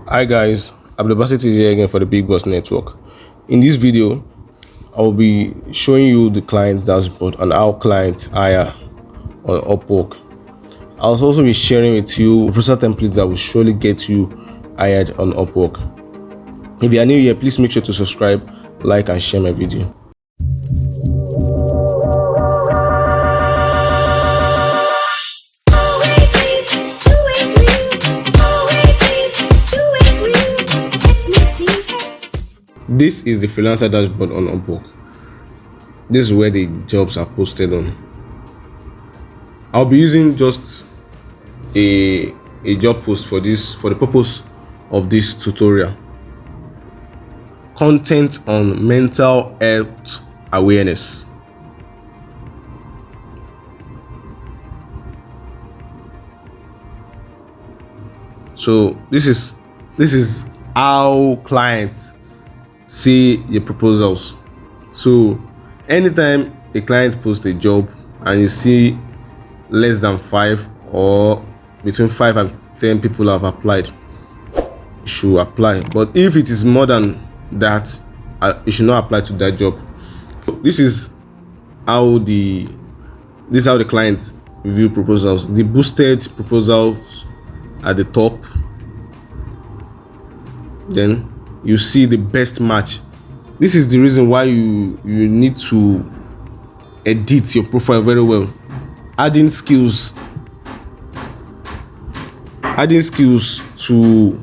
Hi guys, Abdulbasit is here again for the Big Boss Network. In this video, I will be showing you the client dashboard and how clients hire on Upwork. I'll also be sharing with you proposal templates that will surely get you hired on Upwork. If you are new here, please make sure to subscribe, like and share my video. This is the freelancer dashboard on Upwork. This is where the jobs are posted on. I'll be using just a job post for the purpose of this tutorial. Content on mental health awareness. So this is how clients see your proposals. So anytime a client posts a job and you see less than 5 or between 5 and 10 people have applied, you should apply. But if it is more than that, you should not apply to that job. So this is how the clients view proposals. The boosted proposals at the top, then you see the best match. This is the reason why you need to edit your profile very well, adding skills to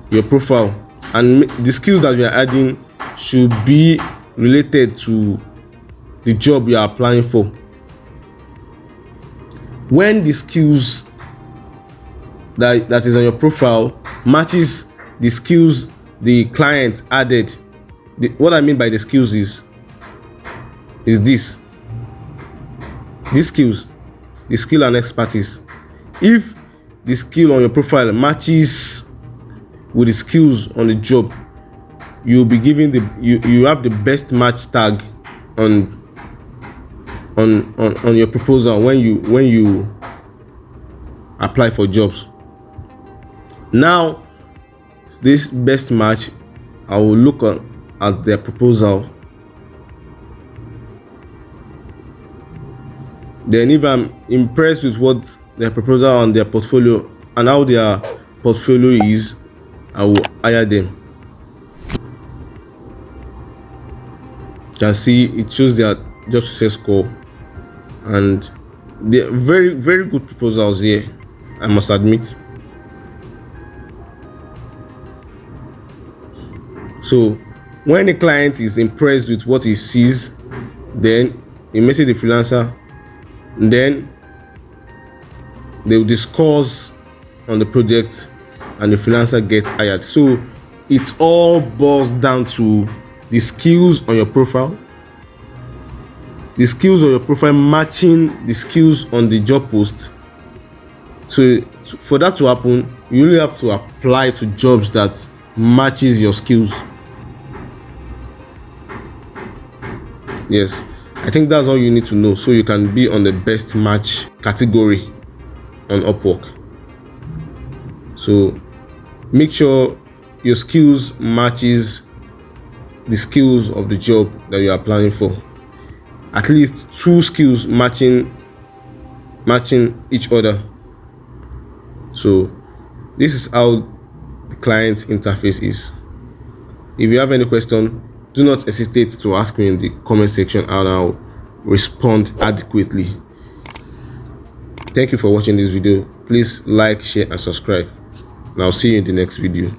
your profile, and the skills that you are adding should be related to the job you are applying for. When the skills that is on your profile matches the skills the client added, what I mean by the skills is these skills, the skill and expertise. If the skill on your profile matches with the skills on the job, you'll be given you have the best match tag on your proposal when you apply for jobs. Now this best match, I will look at their proposal. Then if I'm impressed with what their proposal and their portfolio and how their portfolio is, I will hire them. You can see it shows their job success score, and they're very, very good proposals here, I must admit. So when the client is impressed with what he sees, then he message the freelancer, and then they will discuss on the project and the freelancer gets hired. So it all boils down to the skills on your profile, the skills on your profile matching the skills on the job post. So for that to happen, you really have to apply to jobs that matches your skills. Yes, I think that's all you need to know so you can be on the best match category on Upwork. So make sure your skills matches the skills of the job that you are applying for. At least 2 skills matching each other. So this is how the client interface is. If you have any question, do not hesitate to ask me in the comment section and I'll respond adequately. Thank you for watching this video. Please like, share and subscribe. And I'll see you in the next video.